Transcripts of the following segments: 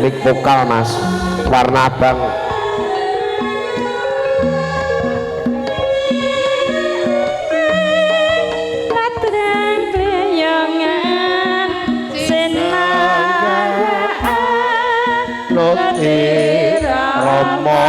Mic vokal mas warna abang. Romo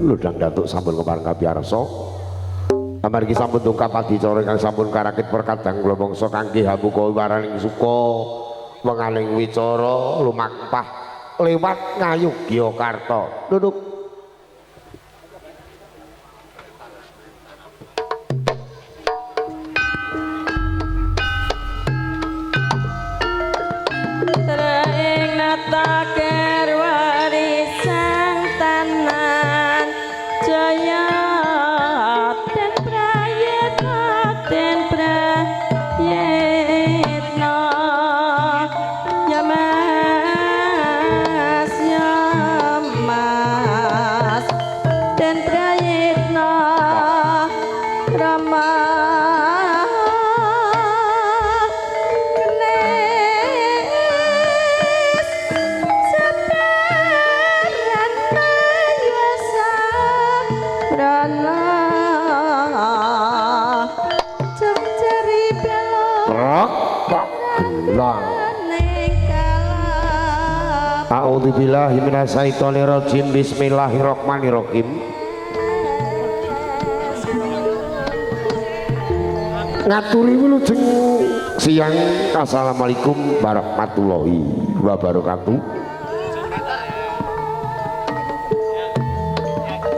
Ludang Datuk sampun kepareng kapiyarsa. Amargi sampun tungkap adicara ingkang sampun karakit perkadang kula mangsa kangge hamuka waraning suka wengaling wicara lumampah lewat Ngayogyakarta. Duduk. Sering nataker warisan tanah Jaya ten prayitna Yamas Rok gelang. A'udzubillahi minasyaitonirrajim. Bismillahirrahmanirrahim. Ngaturi wilujeng siang. Assalamualaikum warahmatullahi wabarakatuh.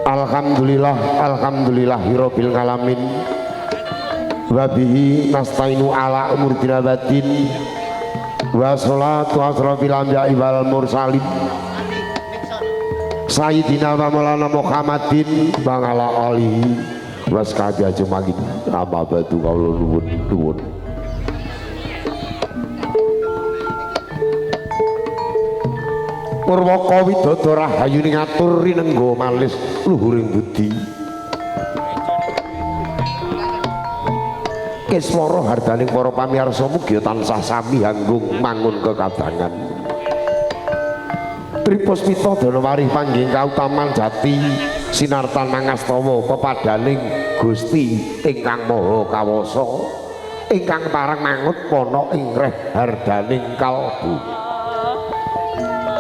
Alhamdulillahirabbil alamin. Wabihi nasta'inu ala umur dinabatin. Wa sholatu asrafil anbiya'i wal mursalin Sayyidina wa maulana Muhammadin wa ala alihi wa sahbihi ajmain. Amma ba'du. Kaula nuwun. Purwaka widodara rahayu ngatur rinengga malis luhuring budi. Kiswara hardaning para pamirsa mugi tansah sami hanggung mangun kekadangan. Tripuspita Danawari panggih kautaman jati sinartan mangastawa pepadaning Gusti ingkang Maha Kawasa ingkang parang mangut pana ing reh hardaning kalbu.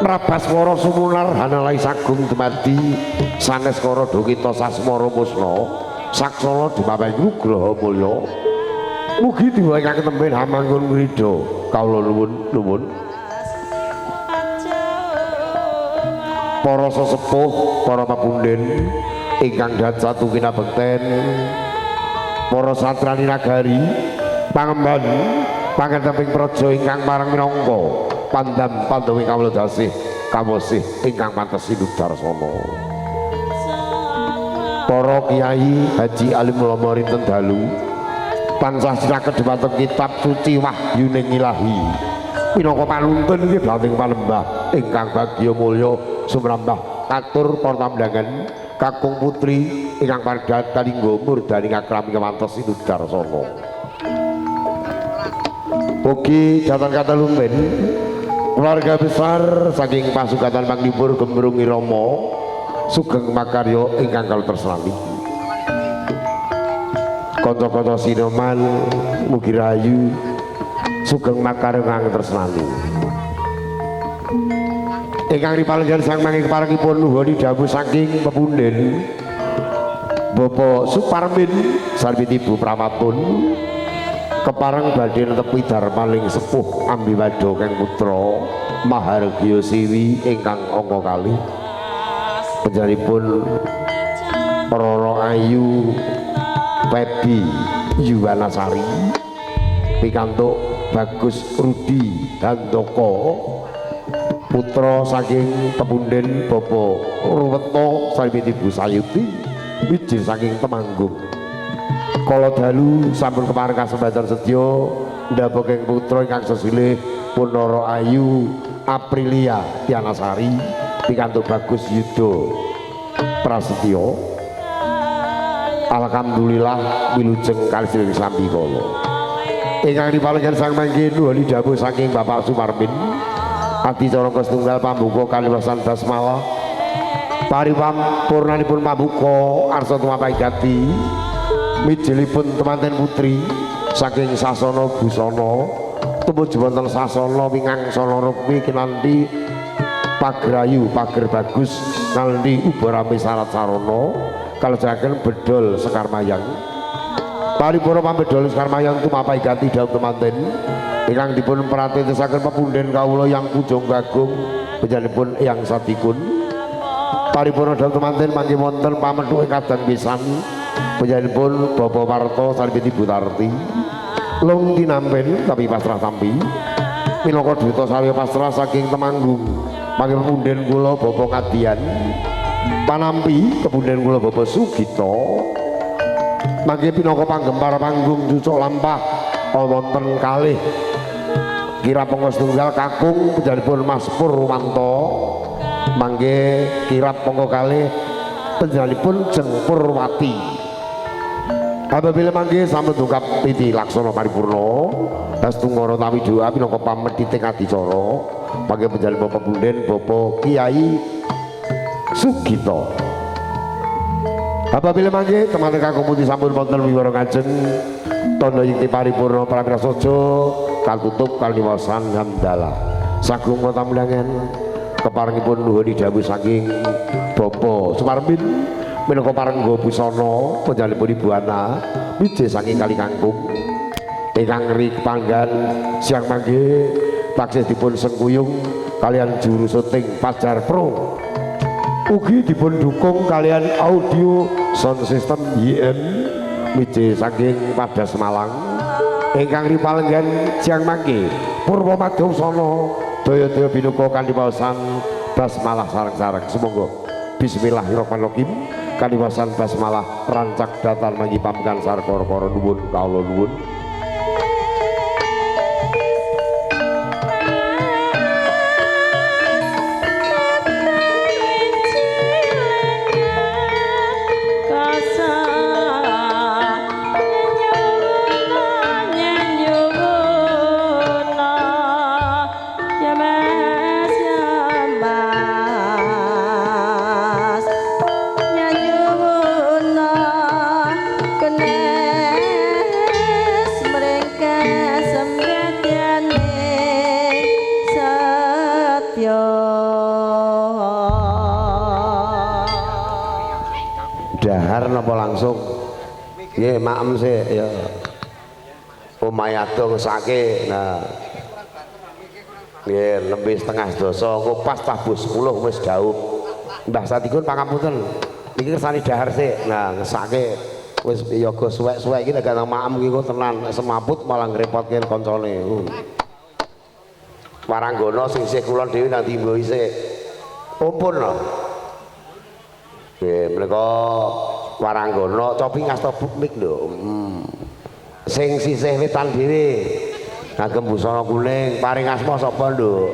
Nrabaswara sumunar hanalai sagung dumadi sanes kara dokita sasmara musna saksana dumawahi nugraha mulya. Mugi diwangake temben hamangun ngrido. Kawula nuwun. Para sesepuh, para papunden ingkang dhatsa kinabekten, para satrani nagari, pangemban, pangendheping praja ingkang marang minangka pandam-pandhawi kawula dasih kamosih ingkang pantes sinudarsana. Para kiai haji alim ulama rinten dalu tansah siraket dhumateng kitab suci wahyuning ilahi minangka panuntun inggih blanting panembah ingkang bagya mulya sumrambah atur para tamundangan kakung putri ingkang padatan lingga murdani ngakrami kewantos sinudarsana. Ugi dhateng katalumben keluarga besar saking pasugatan Panglipur Gembrung Irama sugeng makarya ingkang kula tresnani. Kanca-kanca sinoman mugi rahayu sugeng makarya ingkang tresnani. Ingkang ripalengan sang mangke keparengipun nuhuni dawuh saking pepunden Bapak Suparmin sarwi Ibu Pramatun kepareng badhe netepi darmaning sepuh ambiwadha kang putra Mahargya Siwi ingkang angka kalih panjenenganipun Roro Ayu Pebi Yuwanasari pikantuk Bagus Rudi Handoko putra saking pepunden Bapak Ruweto sarwi Ibu Sayuti wijih saking Temanggung. Kala dalu sampun kepareng kasembadan sedya ndhapaken putra ingkang sesilih Punara Ayu Aprilia Tianasari pikantuk Bagus Yudo Prasetyo. Alhamdulillah wilujeng kalih sambi kala ingkang ripalengan sang mangke nuhuni dawuh saking Bapak Suparmin adicara setunggal pambuka kaliwasan basmala pariwampurnanipun pambuka arsa tumapahi gati mijilipun temanten putri saking sasana busana tumuju wonten sasana wingangsana rukmi kinanti pagrayu pager bagus nalendhi ubarame sarat sarana kalajengaken bedol Sekar Mayang. Paripurna pambedol Sekar Mayang tumapahi gati dawuh temanten ingkang dipun pratentresaken pepunden kawula yang Pujung Gagung panjenenganipun Eyang Sadikun. Paripurna dawuh temanten mangke wonten pamethuk kadang pisan panjenenganipun Bapak Warta sarwi Ibu Tarti. Lung tinampen tapi pasrah tampi minangka duta sarya pasrah saking Temanggung mangke pepunden kula Bapak Kadian panampi kepunden kula Bapak Sugito mangke pinangka panggempar panggung cucuk lampah wonten kalih kirap pangga setunggal kakung panjenenganipun Mas Purwanto mangke kirap pangga kalih panjenenganipun Jeng Purwati. Apabila mangke sampun dungkap titi laksana paripurna Astungara tawi doa minangka pamedhiting adicara mangke panjenengan Bapak Punden Bapak Kiai Sugito. Apabila mangke teman-teman kakung putih sampun wonten wiwara kajeng tondo yekti paripurna pragrasaja katutup kaliwasan hamdalah sagung patamulangan keparengipun nuhun dawuh saking Bapa Sumarmin minangka parengga busana panjenenganipun Ibu Ana wije saking Kali Kangkung ingkang ri panggan siang mangke taksih dipun sengkuyung kalian juru syuting Pajar Pro ugi dipun dukung kalian audio sound system YM wije saking Padas Malang ingkang ri palenggan siang mangke Purwa Madusana daya-daya binuka kanthi waosan basmalah sareng-sareng sumangga bismillahirrahmanirrahim kaliwasan basmalah rancak datar mangi pamkan sarkara nuwun kawula nuwun. Dahar napa langsung nggih maem sih ya omayadong sake nah nggih lebih setengah dosa engko pas tabuh 10 wis daup Mbah Satikun pangapunten niki kersane dahar sih nah ngesake wis yoga suwek-suwek iki nek maem iki kok tenan semaput malah ngrepotke kancane Waranggana sing isih kulon dhewe nang timbo isih umpun lho nggih menika Waranggana copi ngasta bukmik lho sing sisih wetan dhewe ngagem busana kuning paring asma sapa lho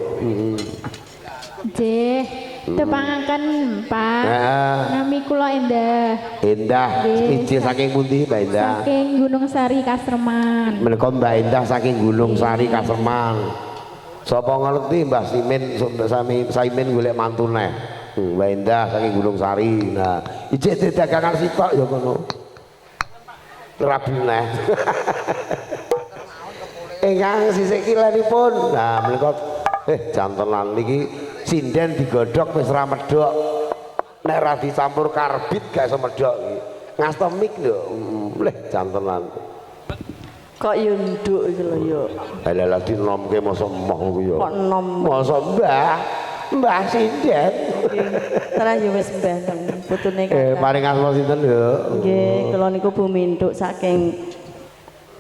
nggih tepangaken Pak nami kula Endah iji saking pundi Mbak Endah saking Gunung Sari Kasreman menika Mbak Endah saking Gunung Sari Kasreman sapa ngerti Mbah Saimin golek mantune Mbak Endah saking Gunung Sari nah ijek dagangan sitok ya ngono rabi neh ingkang sisih kilenipun nah menika jantenan niki sinden digodhog wis ra medhok nek ra dicampur karbit gak iso medhok iki ngasta mik lho leh jantenan kok yo nduk iki lho yo lha dinomke mosok emoh ku yo kok nom mosok Mbah sinden terus yo wis mbah putune kakak paring asma sinten lho nggih kula niku Bu Minduk saking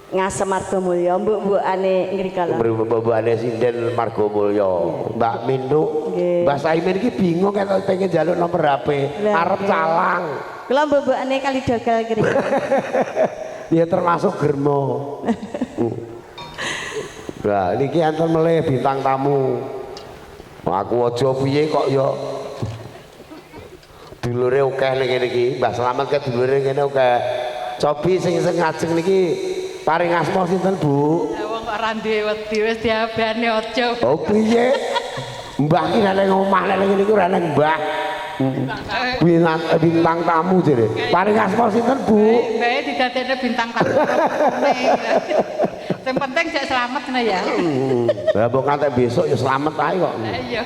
Ngasem Margomulya mbok-mbokane ngrikala mbok-mbokane sinden Margomulya Mbak Minduk Mbah Saimin iki bingung ketok pengen njaluk nomor HP arep calang kula mbok-mbokane kali dagal ngrikala ya termasuk germo nah niki enten melih bintang tamu aku aja piye kok ya dulure akeh ning kene iki Mbah Slamet ke dulure kene akeh cobi sing ngajeng niki paring asma sinten Bu wong kok ora duwe wedi wis diabane aja oh piye Mbah ki nek ngomah nek ngene iki ora nang Mbah bintang tamu jere paring asma sinten Bu bae didadekne bintang tamu sing penting jek selamat ngene ya lah mbok ngantek besok ya selamat ae kok iya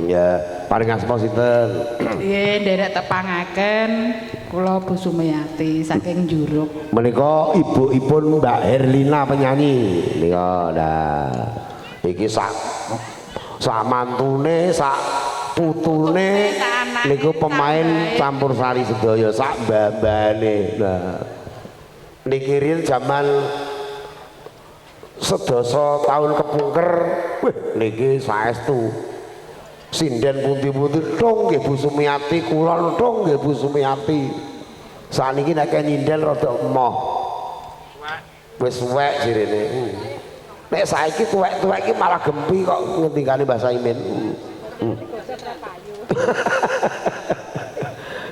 ya paring asma sinten nggih nderek tepangaken kula Bu Sumiati saking Juruk menika ibu-ipun Mbak Herlina penyanyi nika nah iki sak mantune sak putune niku pemain campur sari sedaya sak mbah-mbahane nah niki riyen jaman sedasa tahun kepungker wih niki saestu sinden pundi-pundi dong nggih Bu Sumiati kulon dong nggih Bu Sumiati saniki nek nyinden rada emoh wis suwek jirene nek saiki tuwek-tuwek iki malah gempi kok ngendikane Mbah Saimin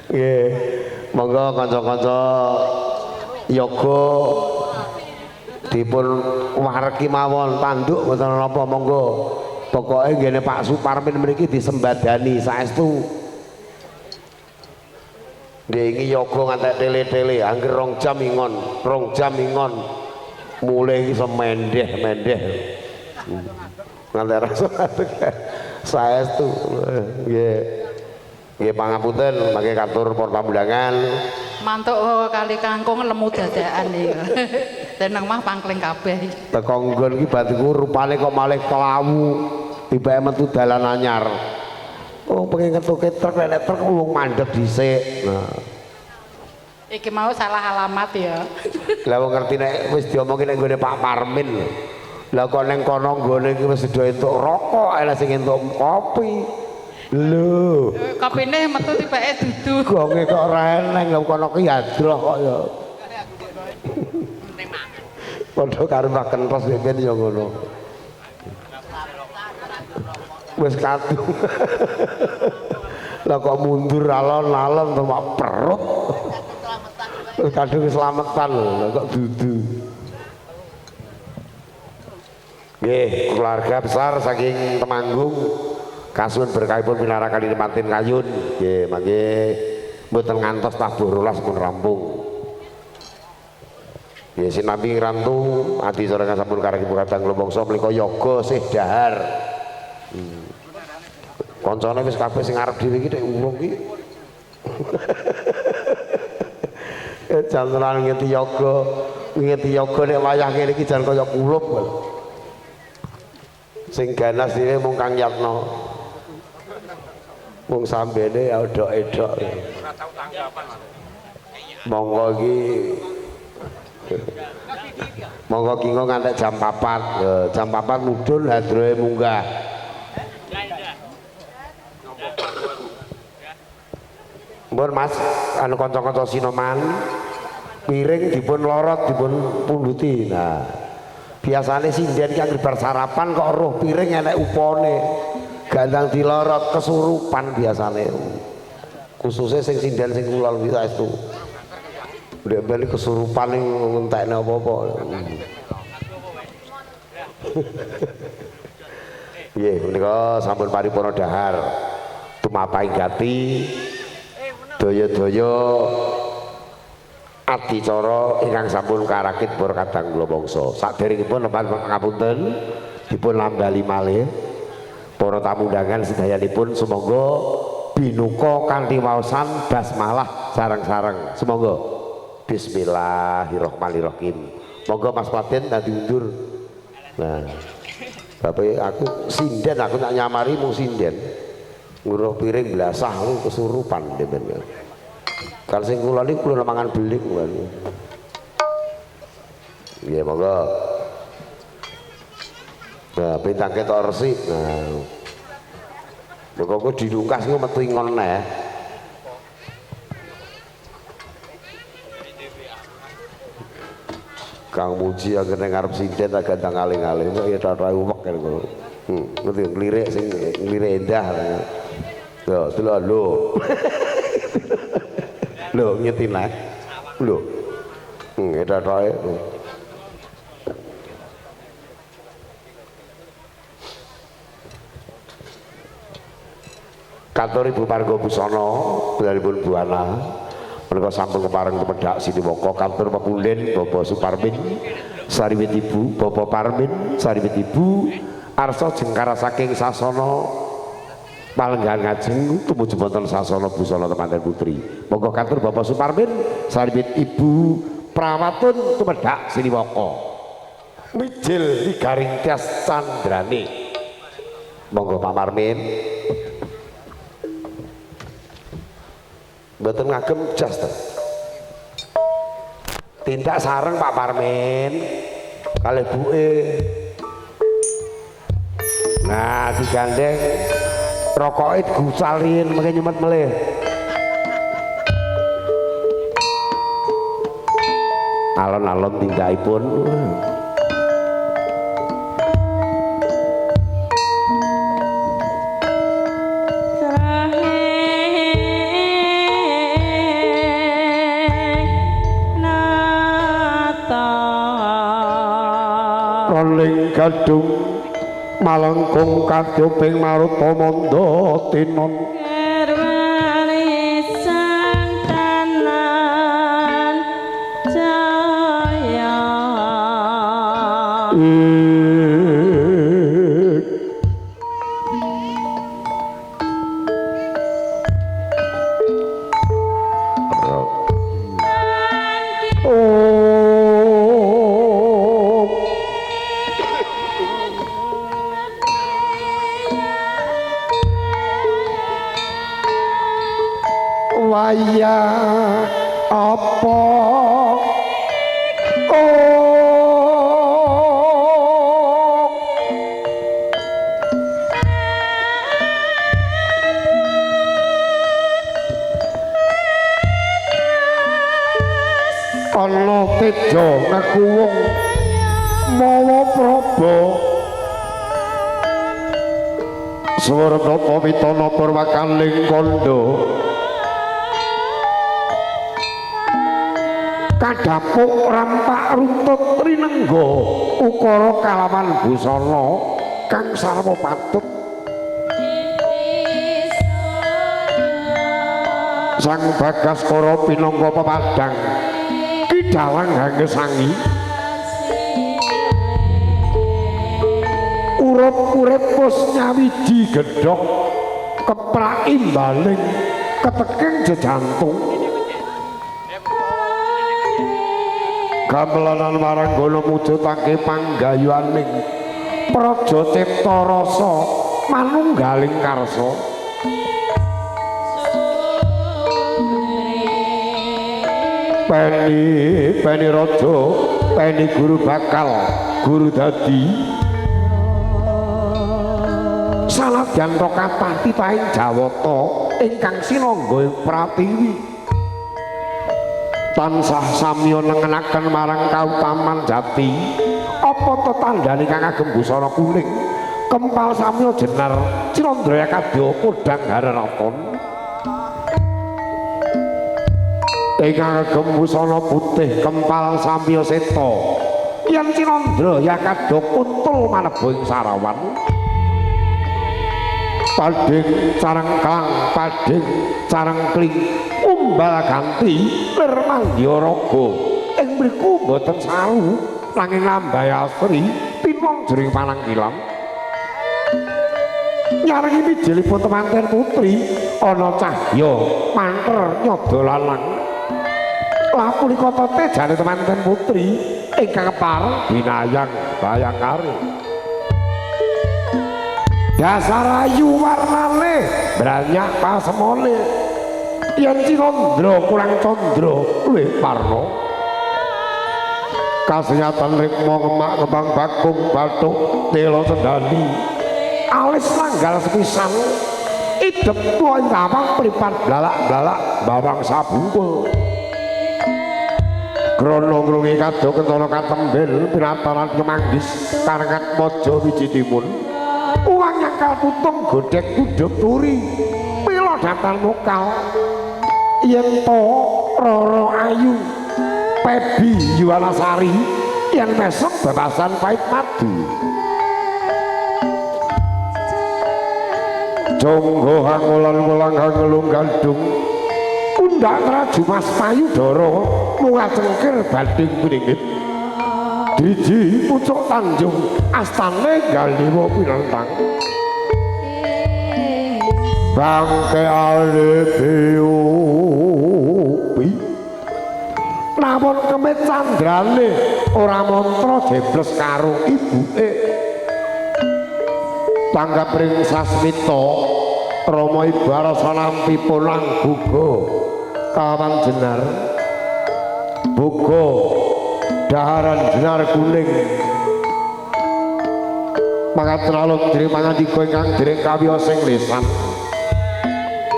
nggih monggo kanca-kanca yoga dipun wareki mawon tanduk mboten napa monggo pokoke ngene Pak Suparmin mriki disembadani saestu nggih iki yoga ngantek tele-tele angger 2 jam ingon mulai iki semendeh-mendeh. Nganti rasa saya tuh nggih pangapunten mangke katur pun pamundangan. Mantuk kali kangkung lemu dadakan iki. Teneng mah pangkling kabeh. Teko nggon iki batiku rupane kok malih kelawu. Tibake metu dalan anyar. Oh pengen ketuke truk nek truk wong mandheg dhisik. Nah. Iki mau salah alamat ya. Lah wong ngerti nek wis diomongke nek nggone Pak Parmin. Lah kok ning kono nggone iki wis sedo entuk rokok, ala sing entuk kopi. Lho, kopine metu tibake dudu. gonge kok ora eneng lho kono ki hadroh kok ya. Padha karo Mbah Kentos ben ya ngono. Wis kadung. Lah kok mundur alon-alon to mak perut. Wis kadung keslametan lho kok dudu. Nggih, keluarga besar saking Temanggung kasuwun berkahipun Minara Kalimantin Kayun. Nggih, mangke mboten ngantos tabuh rolas pun rampung. Nggih, sinambi rantu adi sorangan sampun karangipun kadang Lomongso menika yoga sih dahar. Koncone wis kabeh sing arep dhewe iki nek urung iki. Jan tenan ngeti yoga nek wayah kene iki jan kaya kulup. Sing ganas dhewe mung Kang Yatno. Wong sambene ya edok-edok. Monggo iki monggo kingo ngantek jam 4. Jam 4 mudhun hadrohe munggah. Mbon Mas, anu kanca-kanca Sinoman piring dipun lorot dipun punduti. Nah, biasane sinden ki anggere bar sarapan kok roh piring enek upone. Gandang dilorot kesurupan biasane. Khususnya sing sinden sing kula bisa itu. Ndek bali kesurupan ning ngentekne apa-apa. Nggih, menika sampun paripurna dahar. Tumapaing gati daya-daya adicara ingkang sampun karakit pur kadang kula bangsa. Saderengipun ngapunten dipun lambali malih para tamu undangan sedayanipun sumangga binuka kanthi waosan basmalah sareng-sareng. Sumangga bismillahirrahmanirrahim. Monggo Mas Paten dadi undur. Nah, bapak aku sinden aku tak nyamari mung sinden. Nguruh piring blasah aku kesurupan demen. Kalau sing kula niku kula mangan belik kuwi. Nggih, monggo. Nah, bintang ketok resik. Nah. Kok dilungkas ku metu ingon neh. Kang Muji anggere ngarep sinden tak gandang aling-aling kok ya ora uwek kan kok. Ngerti nglirik sing nglirik endah. Yo, delok lho. Lho nyetina. Lho. Etoke. Kantor Ibu Pargo Busana, Bulanipun Buana. Menika sampun kepareng kepedhak Siniwaka kantor Pepunden Bapak Suparmin sariwit Ibu Bapak Parmin sariwit Ibu arsa jengkara saking sasana palenggan ngajeng tumuju wonten sasana busana temanten putri. Monggo kantor Bapak Suparmin sariwit Ibu Prawatun kepedhak Siniwaka. Mijil digaring tias candrane. Monggo Pak Parmin. Mboten ngagem jas to. Tindak sareng Pak Parmin kalih buke. Nah, digandeng rokoke gusalin mengke nyumet melih. Alon-alon tindakipun. Roling gadung malengkung kadhoping maruta manda tinon Kerwani sang tanan jaya wayah apa ana tejo ngaku wong mawa praba swara nata mitana purwakaning kandha kadhapuk rampak runtut rinengga ukara kalawan busana kang sarwa patut sang Bagaskara pinangka pepadang kidalang hanggesangi urip pus nyawiji gedhok keprak imbaling keteking jejantung gamelanan marang gono mujudake panggayuaning praja cipta rasa manunggaling karsa peni raja peni guru bakal guru dadi saladyan to kathah titahing jawata ingkang sinangga ing pratiwi tansah samya nengenaken marang kautaman jati apa to tandhane kang agem busana kuning kempal samya jenar Cirandraya kadya kodhang hararaton ingkang agem busana putih kempal samya seta yen Cirandraya kadya kuntul maneba ing sarawan pading carang klang pading carang kling umbal ganti lir mandyaraga ing mriku boten saru nanging lambai asri pinong jering panangkilan nyarengi mijilipun temanten putri ana cahya manter nyada lanang lapunika tetejane temanten putri ingkang pareng binayang bayangkari dasar ayu warnane branyak pasemone yen Cirandra kurang candra luwih parna kasunyatan rikma ngemak kembang bakung bathuk tela sendani alis nanggal sepisan idep tuwa tawang pripat blalak-blalak bawang sabungkul krana ngrungi kadya kentana katembel pinataran kemanggis karengat maja wiji timun uang nyangkal putung godhek kudhup turi mila datal mokal yen to Rara Ayu Pebi Yuwanasari yen mesem bebasan pait madu jonggo hangulan-ulang hangelung gandung undak raju Mas Payudara munga cengkir bading pringit Diji pucuk Tanjung astane galiwa pinantang bangke alebeopi namun kemit candrane ora mantra jebles karo ibuke tanggap ring sasmita Rama Ibarasa nampi pulang buga kawan jenar buga daharan jenar kuning mangat nalung diri mangandika ingkang dereng kawiyos sing lisan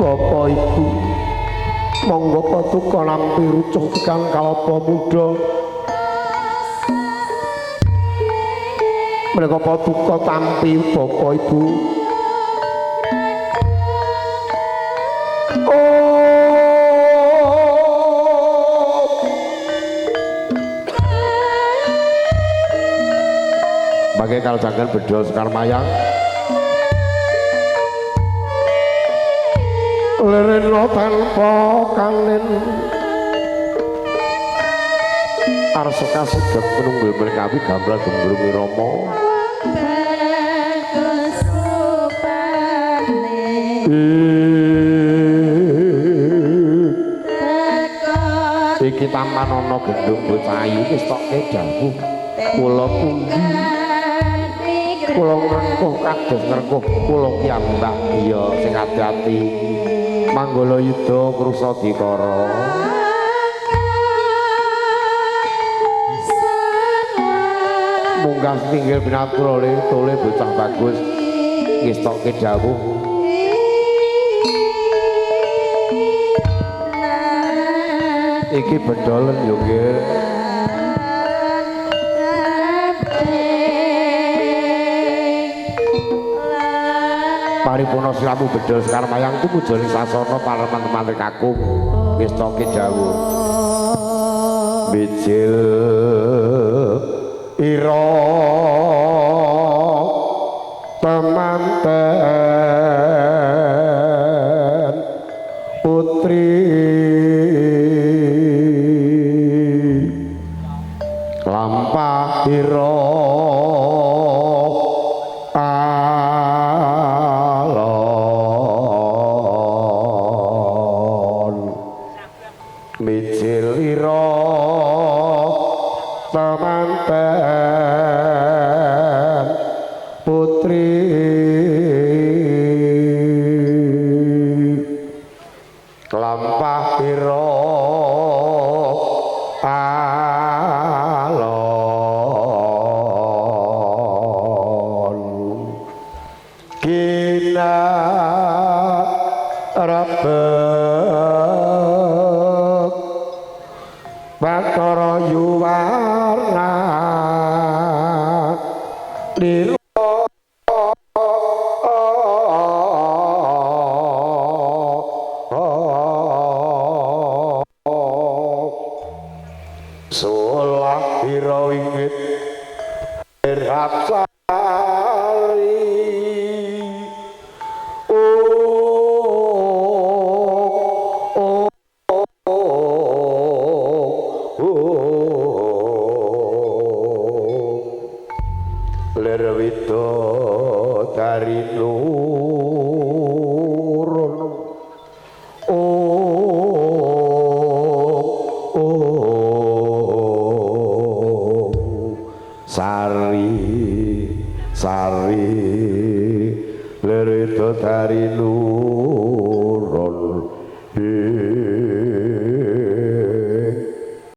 Bapak Ibu monggo patuko nampi rucuh tekan kalapa muda mereka patuko tampi Bapak Ibu bagai kaljangan bedo sekar mayang lirino tanpa kanin arsa kasedhep penunggul merkawi gambar gembrungi Rama bagus rupane iki tampan ana gendung bocah ayu wis tokke dawuh kula pundi kula ngrengkuh kados ngrengkuh kula piyambak iya sing ati-ati manggala yuda krusa dikara munggah tinggil binaturale tole bocah bagus wis tokke dawuh iki bedolen yo nggih paripurna siramu bedol sekar mayang tumujane sasana pareman-mantri kakung wis toke dawuh bijil ira temanten putri lampah ira alon mijil ira temanten putri lampah ira alon kina rebek Bathara yuwarna lira sulah ira wingit irhapsari lerwito dari nurun sari sari lerwito dari nurun